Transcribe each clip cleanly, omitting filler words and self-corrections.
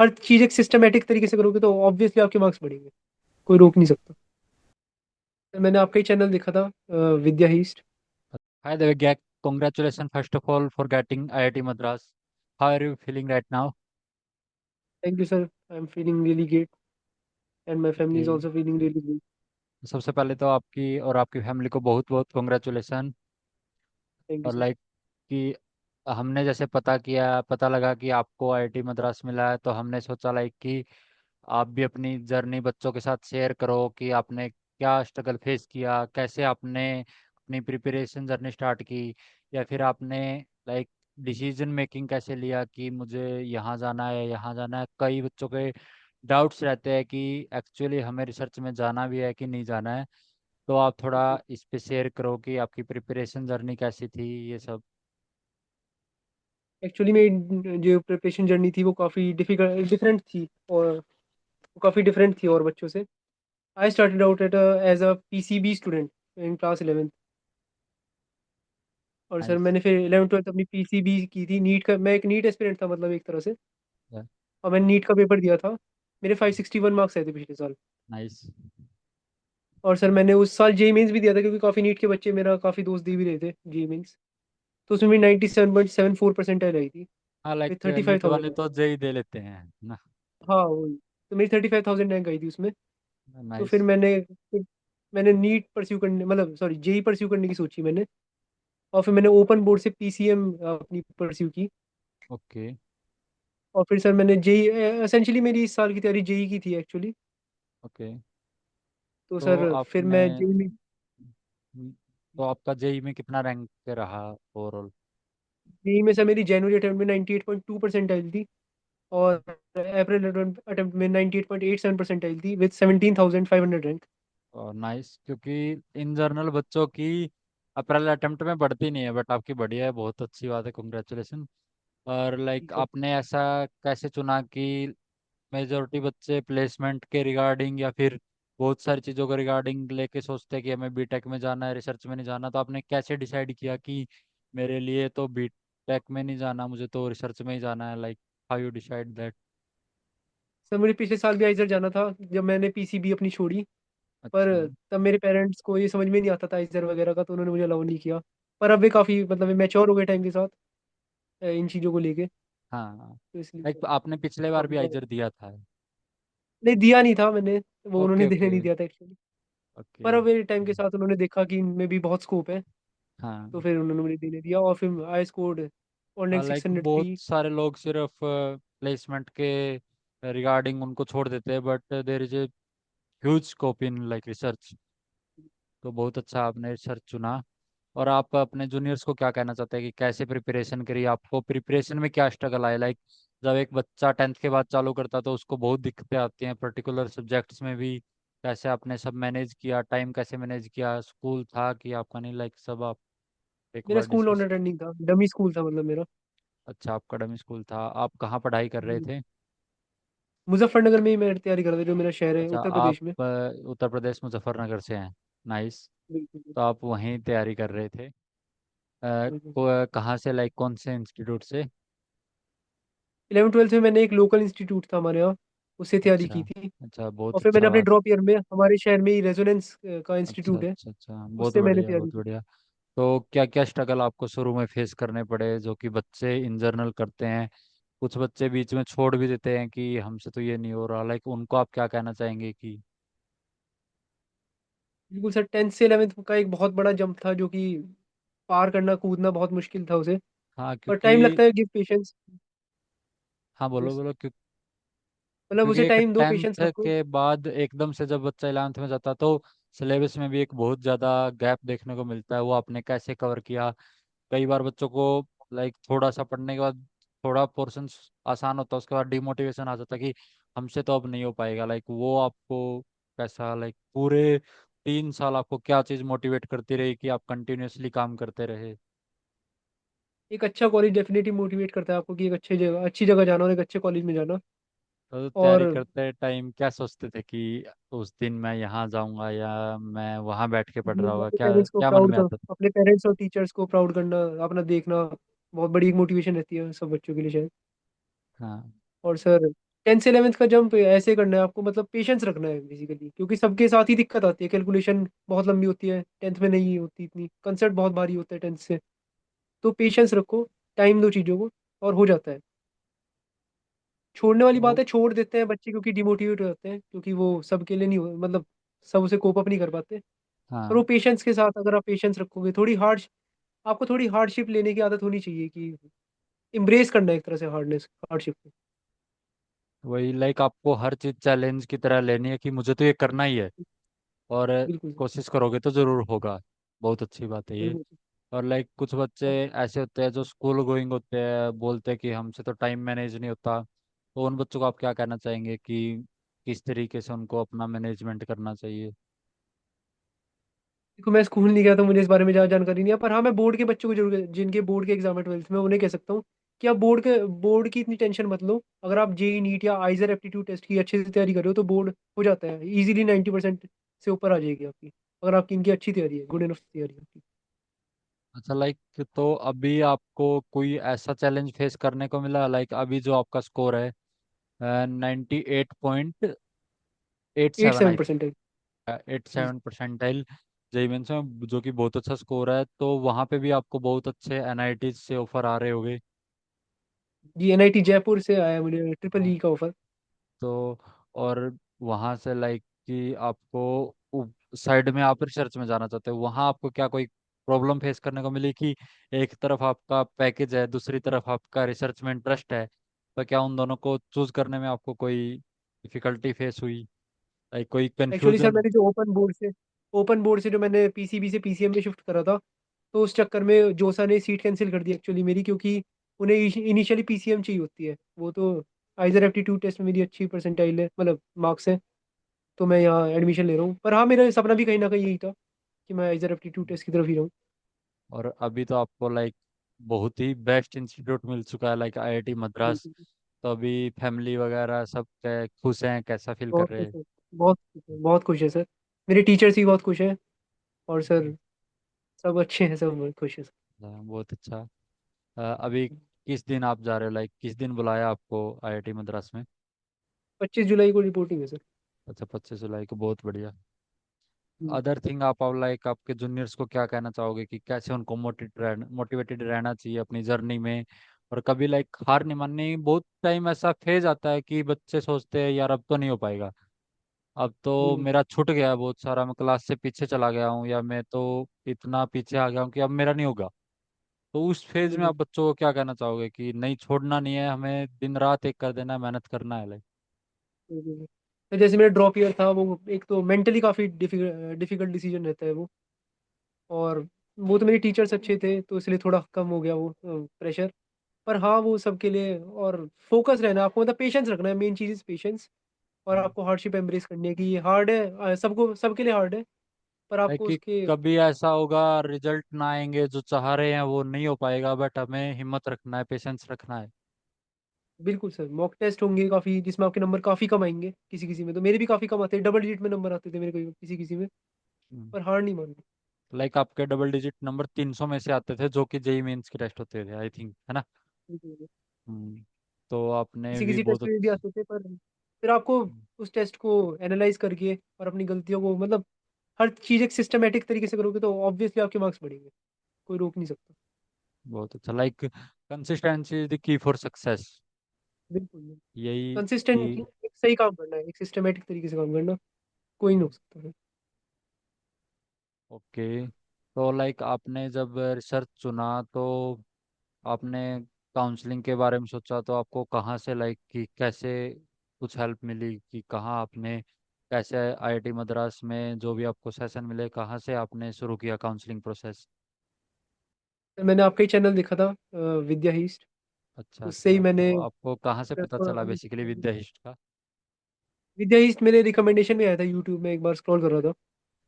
हर चीज़ एक सिस्टमेटिक तरीके से करोगे तो ऑब्वियसली आपके मार्क्स बढ़ेंगे, कोई रोक नहीं सकता। मैंने आपका ही चैनल देखा था, विद्या east. Hi Devagya, congratulations first of all for getting IIT Madras. How are you feeling right now? Thank you sir, I am feeling really great and my family is Okay. Also feeling really great. सबसे पहले तो आपकी और आपकी family को बहुत बहुत congratulation. Thank you और सर। लाइक कि हमने जैसे पता लगा कि आपको आईआईटी मद्रास मिला है, तो हमने सोचा लाइक कि आप भी अपनी जर्नी बच्चों के साथ शेयर करो कि आपने क्या स्ट्रगल फेस किया, कैसे आपने अपनी प्रिपरेशन जर्नी स्टार्ट की, या फिर आपने लाइक डिसीजन मेकिंग कैसे लिया कि मुझे यहाँ जाना है यहाँ जाना है। कई बच्चों के डाउट्स रहते हैं कि एक्चुअली हमें रिसर्च में जाना भी है कि नहीं जाना है। तो आप थोड़ा इस पे शेयर करो कि आपकी प्रिपरेशन जर्नी कैसी थी, ये सब। एक्चुअली मेरी जो प्रिपरेशन जर्नी थी वो काफ़ी डिफिकल्ट डिफरेंट थी, और वो काफ़ी डिफरेंट थी और बच्चों से। I started out at age a PCB student in class 11th। और सर नाइस। मैंने फिर 11th 12th अपनी पीसीबी की थी। नीट का मैं एक नीट एस्पिरेंट था, मतलब एक तरह से। और मैंने नीट का पेपर दिया था। मेरे 561 मार्क्स आए थे पिछले साल। नाइस। और सर मैंने उस साल जेई मेंस भी दिया था, क्योंकि काफ़ी नीट के बच्चे मेरा काफ़ी दोस्त दे भी रहे थे जेई मेंस। तो उसमें भी 97.74% आई थी, हाँ like with thirty five NEET वाले थाउजेंड तो जेई दे लेते हैं ना। हाँ वही। तो मेरी 35,000 रैंक आई थी उसमें। तो नाइस। फिर मैंने नीट परस्यू करने, मतलब सॉरी जेई परस्यू करने की सोची मैंने। और फिर मैंने ओपन बोर्ड से पीसीएम अपनी परस्यू की। ओके। और फिर सर मैंने जेई, एसेंशियली मेरी इस साल की तैयारी जेई की थी एक्चुअली। ओके। तो तो सर फिर आपने मैं जेई में तो आपका जेई में कितना रैंक रहा ओवरऑल? जेई में सर मेरी जनवरी अटेम्प्ट में 98.2% आई थी। और अप्रैल अटेम्प्ट में 98.87% आई थी, विथ 17,500 रैंक। और नाइस, क्योंकि इन जनरल बच्चों की अप्रैल अटेम्प्ट में बढ़ती नहीं है, बट आपकी बढ़िया है, बहुत अच्छी बात है, कॉन्ग्रेचुलेशन। और जी लाइक सर। आपने ऐसा कैसे चुना कि मेजोरिटी बच्चे प्लेसमेंट के रिगार्डिंग या फिर बहुत सारी चीज़ों के रिगार्डिंग लेके सोचते हैं कि हमें बीटेक में जाना है, रिसर्च में नहीं जाना, तो आपने कैसे डिसाइड किया कि मेरे लिए तो बीटेक में नहीं जाना, मुझे तो रिसर्च में ही जाना है? Like how you decide that? Sir मुझे पिछले साल भी आइजर जाना था जब मैंने पीसीबी अपनी छोड़ी। पर अच्छा। तब मेरे पेरेंट्स को ये समझ में नहीं आता था आइजर वगैरह का, तो उन्होंने मुझे अलाउ नहीं किया। पर अब वे काफ़ी मतलब मैच्योर हो गए टाइम के साथ, इन चीज़ों को लेके। हाँ तो इसलिए लाइक आपने पिछले बार काफ़ी भी ज़्यादा। आइजर दिया था? नहीं दिया नहीं था मैंने, वो ओके उन्होंने देने ओके। नहीं दिया था एक्चुअली। ओके। पर अब मेरे टाइम के साथ उन्होंने देखा कि इनमें भी बहुत स्कोप है। तो हाँ। फिर उन्होंने मुझे देने दिया, और फिर I scored online like six hundred बहुत थ्री सारे लोग सिर्फ प्लेसमेंट के रिगार्डिंग उनको छोड़ देते हैं, but there is a huge scope in like research. तो बहुत अच्छा आपने रिसर्च चुना। और आप अपने जूनियर्स को क्या कहना चाहते हैं कि कैसे प्रिपरेशन करी? आपको प्रिपरेशन में क्या स्ट्रगल आया? लाइक जब एक बच्चा 10th के बाद चालू करता है तो उसको बहुत दिक्कतें आती हैं, पर्टिकुलर सब्जेक्ट्स में भी। कैसे आपने सब मैनेज किया, टाइम कैसे मैनेज किया, स्कूल था कि आपका नहीं, लाइक सब आप एक मेरा बार स्कूल ऑन डिस्कस। अटेंडिंग था, डमी स्कूल था मतलब मेरा। अच्छा, आपका डमी स्कूल था। आप कहाँ पढ़ाई कर रहे थे? मुजफ्फरनगर में ही मैं तैयारी कर रहा था, जो मेरा शहर है अच्छा, उत्तर आप प्रदेश में। उत्तर प्रदेश मुजफ्फरनगर से हैं। नाइस। बिल्कुल। तो आप वहीं तैयारी कर रहे थे? बिल्कुल। कहाँ से, लाइक कौन से इंस्टीट्यूट से? 11 12th में मैंने एक लोकल इंस्टीट्यूट था हमारे यहाँ, उससे तैयारी अच्छा। की थी। अच्छा, और बहुत फिर मैंने अच्छा अपने बात। ड्रॉप ईयर में हमारे शहर में ही रेजोनेंस का अच्छा इंस्टीट्यूट है, अच्छा अच्छा, बहुत उससे मैंने बढ़िया तैयारी बहुत की। बढ़िया। तो क्या क्या स्ट्रगल आपको शुरू में फेस करने पड़े जो कि बच्चे इन जनरल करते हैं? कुछ बच्चे बीच में छोड़ भी देते हैं कि हमसे तो ये नहीं हो रहा, लाइक उनको आप क्या कहना चाहेंगे कि? बिल्कुल सर, 10th से 11th का एक बहुत बड़ा जंप था, जो कि पार करना कूदना बहुत मुश्किल था उसे। हाँ पर टाइम क्योंकि लगता है, गिव पेशेंस। हाँ बोलो यस। बोलो। मतलब क्योंकि उसे एक टाइम दो, पेशेंस 10th रखो। के बाद एकदम से जब बच्चा 11th में जाता तो सिलेबस में भी एक बहुत ज़्यादा गैप देखने को मिलता है। वो आपने कैसे कवर किया? कई बार बच्चों को लाइक थोड़ा सा पढ़ने के बाद थोड़ा पोर्शन आसान होता है, उसके बाद डिमोटिवेशन आ जाता है कि हमसे तो अब नहीं हो पाएगा। लाइक वो आपको कैसा, लाइक पूरे 3 साल आपको क्या चीज़ मोटिवेट करती रही कि आप कंटिन्यूअसली काम करते रहे? एक अच्छा कॉलेज डेफिनेटली मोटिवेट करता है आपको कि एक अच्छी जगह जाना और एक अच्छे कॉलेज में जाना। तो और तैयारी करते टाइम क्या सोचते थे कि उस दिन मैं यहाँ जाऊँगा या मैं वहाँ बैठ के पढ़ रहा होगा? अपने क्या पेरेंट्स को क्या मन प्राउड में कर आता था? अपने पेरेंट्स और टीचर्स को प्राउड करना, अपना देखना, बहुत बड़ी एक मोटिवेशन रहती है सब बच्चों के लिए शायद। हाँ। और सर 10th से 11th का जंप ऐसे करना है आपको, मतलब पेशेंस रखना है बेसिकली, क्योंकि सबके साथ ही दिक्कत आती है, कैलकुलेशन बहुत लंबी होती है, 10th में नहीं होती इतनी, कंसेप्ट बहुत भारी होता है 10th से। तो पेशेंस रखो, टाइम दो चीज़ों को, और हो जाता है। छोड़ने वाली बात तो है, छोड़ देते हैं बच्चे क्योंकि डिमोटिवेट हो जाते हैं, क्योंकि वो सबके लिए नहीं हो, मतलब सब उसे कोप अप नहीं कर पाते। पर वो हाँ, पेशेंस के साथ, अगर आप पेशेंस रखोगे, थोड़ी हार्ड, आपको थोड़ी हार्डशिप लेने की आदत होनी चाहिए, कि इम्ब्रेस करना है एक तरह से हार्डनेस, हार्डशिप को। वही लाइक आपको हर चीज चैलेंज की तरह लेनी है कि मुझे तो ये करना ही है, और बिल्कुल कोशिश करोगे तो जरूर होगा। बहुत अच्छी बात है ये। बिल्कुल। और लाइक कुछ बच्चे और ऐसे होते हैं जो स्कूल गोइंग होते हैं, बोलते हैं कि हमसे तो टाइम मैनेज नहीं होता। तो उन बच्चों को आप क्या कहना चाहेंगे कि किस तरीके से उनको अपना मैनेजमेंट करना चाहिए? देखो, मैं स्कूल नहीं गया तो मुझे इस बारे में ज़्यादा जानकारी नहीं है, पर हाँ मैं बोर्ड के बच्चों को जरूर, जिनके बोर्ड के एग्जाम है 12th में, उन्हें कह सकता हूँ कि आप बोर्ड की इतनी टेंशन मत लो। अगर आप जेई नीट या आइजर एप्टीट्यूड टेस्ट की अच्छे से तैयारी कर रहे हो तो बोर्ड हो जाता है इजीली, 90% से ऊपर आ जाएगी आपकी, अगर आपकी इनकी अच्छी तैयारी है, गुड इनफ तैयारी है आपकी। अच्छा, लाइक तो अभी आपको कोई ऐसा चैलेंज फेस करने को मिला? लाइक अभी जो आपका स्कोर है 98.87 आई 87% है। 87 परसेंटाइल जेई मेंस में, जो कि बहुत अच्छा स्कोर है। तो वहाँ पे भी आपको बहुत अच्छे एनआईटी से ऑफर आ रहे होंगे। जी, एनआईटी जयपुर से आया है मुझे ट्रिपल हाँ। ई का ऑफर। तो और वहाँ से लाइक कि आपको साइड में आप रिसर्च में जाना चाहते हो, वहाँ आपको क्या कोई प्रॉब्लम फेस करने को मिली कि एक तरफ आपका पैकेज है, दूसरी तरफ आपका रिसर्च में इंटरेस्ट है? तो क्या उन दोनों को चूज करने में आपको कोई डिफिकल्टी फेस हुई, लाइक कोई एक्चुअली सर, कंफ्यूजन? मैंने जो ओपन बोर्ड से जो मैंने पीसीबी से पीसीएम में शिफ्ट करा था, तो उस चक्कर में जोसा ने सीट कैंसिल कर दी एक्चुअली मेरी, क्योंकि उन्हें इनिशियली पीसीएम चाहिए होती है। वो तो आइजर एप्टीट्यूड टेस्ट में मेरी अच्छी परसेंटाइल है, मतलब मार्क्स है, तो मैं यहाँ एडमिशन ले रहा हूँ। पर हाँ, मेरा सपना भी कहीं ना कहीं यही था कि मैं आइजर एप्टीट्यूड टेस्ट की तरफ ही रहूँ। और अभी तो आपको लाइक बहुत ही बेस्ट इंस्टीट्यूट मिल चुका है, लाइक आईआईटी मद्रास। बिल्कुल। तो अभी फैमिली वगैरह सब खुश हैं? कैसा फील कर बहुत रहे खुश हैं? है, बहुत खुश है, बहुत खुश है सर। मेरे टीचर्स भी बहुत खुश हैं, और सर सब अच्छे हैं, सब खुश है सर। हाँ, बहुत अच्छा। अभी किस दिन आप जा रहे हो? लाइक किस दिन बुलाया आपको आईआईटी मद्रास में? 25 जुलाई को रिपोर्टिंग है सर। अच्छा, 25 जुलाई को, बहुत बढ़िया। हम्म। अदर थिंग आप लाइक आपके जूनियर्स को क्या कहना चाहोगे कि कैसे उनको मोटिवेटेड रहना चाहिए अपनी जर्नी में? और कभी लाइक हार नहीं माननी। बहुत टाइम ऐसा फेज आता है कि बच्चे सोचते हैं यार अब तो नहीं हो पाएगा, अब तो बिल्कुल मेरा छूट गया है बहुत सारा, मैं क्लास से पीछे चला गया हूँ, या मैं तो इतना पीछे आ गया हूँ कि अब मेरा नहीं होगा। तो उस फेज में बिल्कुल आप बच्चों को क्या कहना चाहोगे कि नहीं, छोड़ना नहीं है, हमें दिन रात एक कर देना है, मेहनत करना है लाइक? बिल्कुल। तो जैसे मेरा ड्रॉप ईयर था, वो एक तो मेंटली काफ़ी डिफिकल्ट डिसीजन रहता है वो, और वो तो मेरे टीचर्स अच्छे थे तो इसलिए थोड़ा कम हो गया वो प्रेशर। पर हाँ, वो सबके लिए, और फोकस रहना आपको, मतलब पेशेंस रखना है, मेन चीज़ इज पेशेंस। और आपको हार्डशिप एम्ब्रेस करनी है कि ये हार्ड है, सबको, सबके लिए हार्ड है, पर लाइक आपको कि उसके। कभी ऐसा होगा रिजल्ट ना आएंगे जो चाह रहे हैं, वो नहीं हो पाएगा, बट हमें हिम्मत रखना है, पेशेंस रखना है। बिल्कुल सर, मॉक टेस्ट होंगे काफ़ी जिसमें आपके नंबर काफ़ी कम आएंगे, किसी किसी में तो, मेरे भी काफ़ी कम आते हैं, डबल डिजिट में नंबर आते थे मेरे को किसी किसी में। पर हार नहीं माननी। लाइक आपके डबल डिजिट नंबर 300 में से आते थे, जो कि जेई मेंस के टेस्ट होते थे, आई थिंक, है ना? बिल्कुल। हम्म। तो आपने किसी भी किसी बहुत टेस्ट में भी आते थे, पर फिर आपको उस टेस्ट को एनालाइज करके और अपनी गलतियों को, मतलब हर चीज़ एक सिस्टमेटिक तरीके से करोगे तो ऑब्वियसली आपके मार्क्स बढ़ेंगे, कोई रोक नहीं सकता। बहुत अच्छा। Like consistency is the key for success, बिल्कुल। यही कि कंसिस्टेंटली एक सही काम करना है, एक सिस्टमेटिक तरीके से काम करना, कोई नहीं हो सकता है। ओके। तो लाइक आपने जब रिसर्च चुना तो आपने काउंसलिंग के बारे में सोचा, तो आपको कहाँ से लाइक कि कैसे कुछ हेल्प मिली, कि कहाँ आपने कैसे आईआईटी मद्रास में जो भी आपको सेशन मिले, कहाँ से आपने शुरू किया काउंसलिंग प्रोसेस? तो मैंने आपका ही चैनल देखा था, विद्या ईस्ट, अच्छा उससे ही अच्छा, मैंने तो आपको कहाँ से पता थोड़ा। चला बेसिकली विद्या हिस्ट का? विद्या ईस्ट मेरे रिकमेंडेशन में आया था, यूट्यूब में एक बार स्क्रॉल कर रहा था,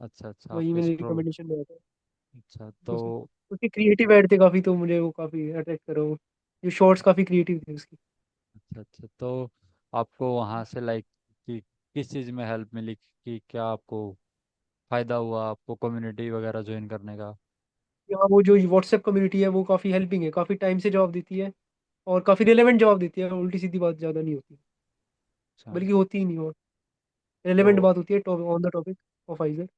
अच्छा अच्छा, वही आपके मेरे स्क्रॉल। रिकमेंडेशन में आया था। अच्छा तो उस उसके क्रिएटिव ऐड थे काफ़ी, तो मुझे वो काफ़ी अट्रैक्ट करा वो, जो शॉर्ट्स काफ़ी क्रिएटिव थे उसकी। अच्छा अच्छा, तो आपको वहाँ से लाइक कि किस चीज़ में हेल्प मिली, कि क्या आपको फायदा हुआ आपको कम्युनिटी वगैरह ज्वाइन करने का? यहाँ वो जो व्हाट्सएप कम्युनिटी है वो काफ़ी हेल्पिंग है, काफ़ी टाइम से जवाब देती है, और काफ़ी रिलेवेंट जवाब देती है, उल्टी सीधी बात ज़्यादा नहीं होती। अच्छा। बल्कि होती ही नहीं और तो रेलेवेंट बात होती है on the topic of IISER.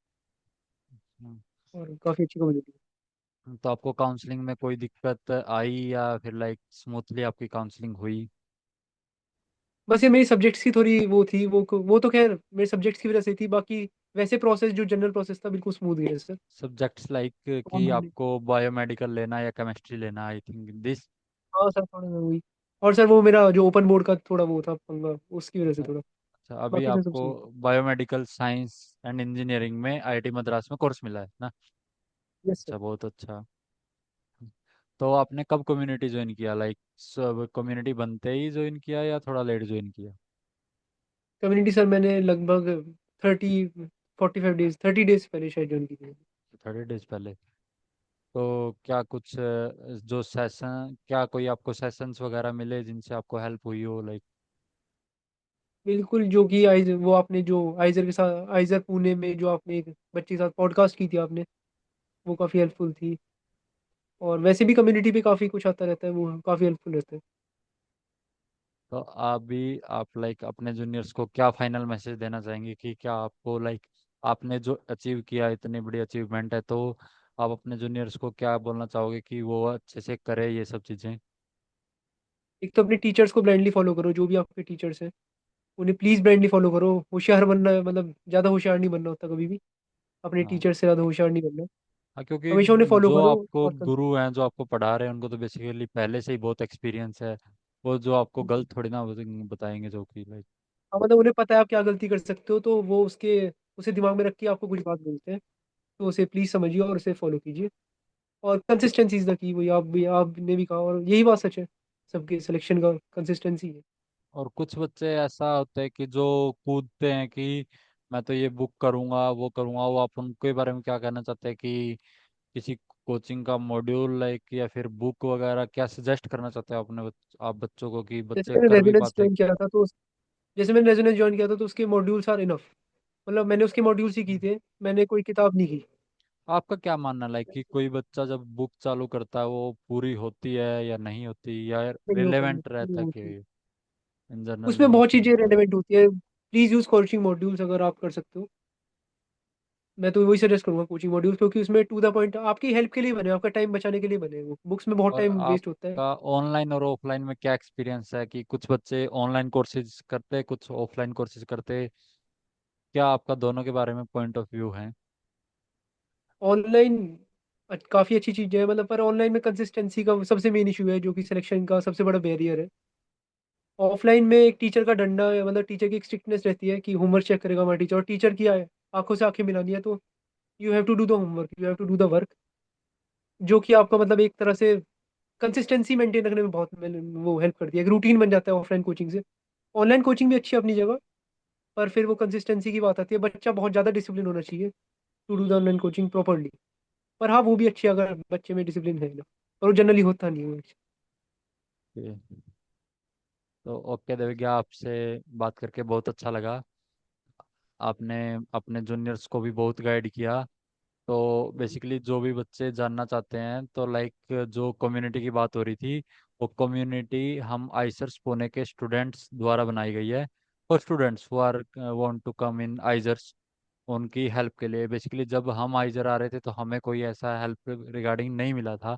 Hmm, और काफ़ी अच्छी कम्युनिटी है। तो आपको काउंसलिंग में कोई दिक्कत आई या फिर लाइक स्मूथली आपकी काउंसलिंग हुई? बस ये मेरी सब्जेक्ट्स की थोड़ी वो थी, वो तो खैर मेरे सब्जेक्ट्स की वजह से थी, बाकी वैसे प्रोसेस जो जनरल प्रोसेस था बिल्कुल स्मूथ गया सर। सब्जेक्ट्स लाइक कि और आपको बायोमेडिकल लेना या केमिस्ट्री लेना, आई थिंक दिस। हाँ सर थोड़ा सा वही। और सर वो मेरा जो ओपन बोर्ड का थोड़ा वो था पंगा, उसकी वजह से थोड़ा। अच्छा, अभी बाकी सर सब आपको सही। बायोमेडिकल साइंस एंड इंजीनियरिंग में आईआईटी मद्रास में कोर्स मिला है ना? Yes sir. अच्छा, बहुत अच्छा। तो आपने कब कम्युनिटी ज्वाइन किया, लाइक सब कम्युनिटी बनते ही ज्वाइन किया या थोड़ा लेट ज्वाइन किया? कम्युनिटी सर मैंने लगभग 30 45 डेज 30 डेज पहले शायद ज्वाइन की थी। 30 डेज पहले। तो क्या कुछ जो सेशन, क्या कोई आपको सेशंस वगैरह मिले जिनसे आपको हेल्प हुई हो, लाइक? बिल्कुल, जो कि आइजर वो आपने जो आइजर के साथ आइजर पुणे में जो आपने एक बच्चे के साथ पॉडकास्ट की थी आपने, वो काफ़ी हेल्पफुल थी। और वैसे भी कम्युनिटी पे काफ़ी कुछ आता रहता है, वो काफ़ी हेल्पफुल रहता है। तो आप भी, आप लाइक अपने जूनियर्स को क्या फाइनल मैसेज देना चाहेंगे कि क्या आपको लाइक आपने जो अचीव किया, इतनी बड़ी अचीवमेंट है, तो आप अपने जूनियर्स को क्या बोलना चाहोगे कि वो अच्छे से करे ये सब चीज़ें? एक तो अपने टीचर्स को ब्लाइंडली फॉलो करो, जो भी आपके टीचर्स हैं उन्हें प्लीज़ ब्लाइंडली फॉलो करो। होशियार बनना है, मतलब ज़्यादा होशियार नहीं बनना होता कभी भी। अपने हाँ। टीचर से ज़्यादा होशियार नहीं बनना। हाँ, क्योंकि हमेशा उन्हें फॉलो जो करो। आपको और गुरु हैं, जो आपको पढ़ा रहे हैं, उनको तो बेसिकली पहले से ही बहुत एक्सपीरियंस है। वो जो आपको गलत थोड़ी ना बताएंगे, जो कि लाइक। हाँ, मतलब उन्हें पता है आप क्या गलती कर सकते हो, तो वो उसके उसे दिमाग में रख के आपको कुछ बात बोलते हैं। तो उसे प्लीज़ समझिए और उसे फॉलो कीजिए। और कंसिस्टेंसी इज द की, वही आपने भी कहा, और यही बात सच है। सबके सिलेक्शन का कंसिस्टेंसी है। और कुछ बच्चे ऐसा होते हैं कि जो कूदते हैं कि मैं तो ये बुक करूंगा, वो करूंगा, वो आप उनके बारे में क्या कहना चाहते हैं कि किसी कोचिंग का मॉड्यूल लाइक या फिर बुक वगैरह क्या सजेस्ट करना चाहते हैं अपने आप बच्चों को कि जैसे बच्चे मैंने कर भी रेजोनेंस पाते हैं? ज्वाइन किया था तो जैसे मैंने रेजोनेंस ज्वाइन किया था तो उसके मॉड्यूल्स आर इनफ। मतलब मैंने उसके मॉड्यूल्स ही किए थे, मैंने कोई किताब नहीं की। आपका क्या मानना, लाइक कि कोई बच्चा जब बुक चालू करता है वो पूरी होती है या नहीं होती, या नहीं हो पाएंगे, रिलेवेंट नहीं रहता है होती। कि इन जनरल उसमें नहीं बहुत होती? चीज़ें रेलेवेंट होती है। प्लीज़ यूज़ कोचिंग मॉड्यूल्स अगर आप कर सकते हो। मैं तो वही सजेस्ट करूंगा कोचिंग मॉड्यूल्स, क्योंकि उसमें टू द पॉइंट आपकी हेल्प के लिए बने, आपका टाइम बचाने के लिए बने। वो बुक्स में बहुत और टाइम वेस्ट होता है। आपका ऑनलाइन और ऑफलाइन में क्या एक्सपीरियंस है कि कुछ बच्चे ऑनलाइन कोर्सेज करते, कुछ ऑफलाइन कोर्सेज करते, क्या आपका दोनों के बारे में पॉइंट ऑफ व्यू है? ऑनलाइन काफ़ी अच्छी चीज़ है, मतलब पर ऑनलाइन में कंसिस्टेंसी का सबसे मेन इशू है, जो कि सिलेक्शन का सबसे बड़ा बैरियर है। ऑफलाइन में एक टीचर का डंडा है, मतलब टीचर की एक स्ट्रिक्टनेस रहती है कि होमवर्क चेक करेगा हमारा टीचर, और टीचर की आंखों से आंखें मिलानी है, तो you have to do the homework, you have to do the work. जो कि आपका मतलब एक तरह से कंसिस्टेंसी मेंटेन रखने में बहुत वो हेल्प करती है, एक रूटीन बन जाता है ऑफलाइन कोचिंग से। ऑनलाइन कोचिंग भी अच्छी है अपनी जगह, पर फिर वो कंसिस्टेंसी की बात आती है, बच्चा बहुत ज़्यादा डिसिप्लिन होना चाहिए to do the online coaching properly. पर हाँ, वो भी अच्छी है अगर बच्चे में डिसिप्लिन है ना, पर वो जनरली होता नहीं है। ओके। तो ओके देविका, आपसे बात करके बहुत अच्छा लगा। आपने अपने जूनियर्स को भी बहुत गाइड किया। तो बेसिकली जो भी बच्चे जानना चाहते हैं, तो लाइक जो कम्युनिटी की बात हो रही थी, वो कम्युनिटी हम आइसर्स पुणे के स्टूडेंट्स द्वारा बनाई गई है। और students who are want to come in IISERs, उनकी हेल्प के लिए। बेसिकली जब हम आइजर आ रहे थे तो हमें कोई ऐसा हेल्प रिगार्डिंग नहीं मिला था।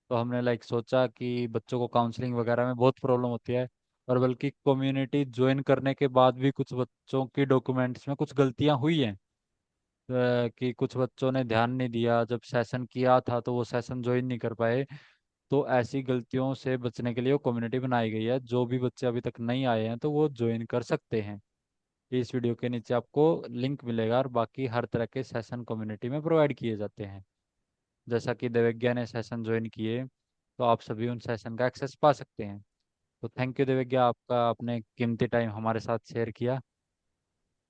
तो हमने लाइक सोचा कि बच्चों को काउंसलिंग वगैरह में बहुत प्रॉब्लम होती है, और बल्कि कम्युनिटी ज्वाइन करने के बाद भी कुछ बच्चों की डॉक्यूमेंट्स में कुछ गलतियां हुई हैं। कि कुछ बच्चों ने ध्यान नहीं दिया, जब सेशन किया था तो वो सेशन ज्वाइन नहीं कर पाए। तो ऐसी गलतियों से बचने के लिए वो कम्युनिटी बनाई गई है। जो भी बच्चे अभी तक नहीं आए हैं तो वो ज्वाइन कर सकते हैं। इस वीडियो के नीचे आपको लिंक मिलेगा, और बाकी हर तरह के सेशन कम्युनिटी में प्रोवाइड किए जाते हैं। जैसा कि देवज्ञा ने सेशन ज्वाइन किए, तो आप सभी उन सेशन का एक्सेस पा सकते हैं। तो थैंक यू देवज्ञा, आपका अपने कीमती टाइम हमारे साथ शेयर किया।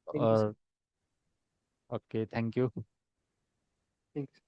Thank you sir. और okay, thank you. Thank you.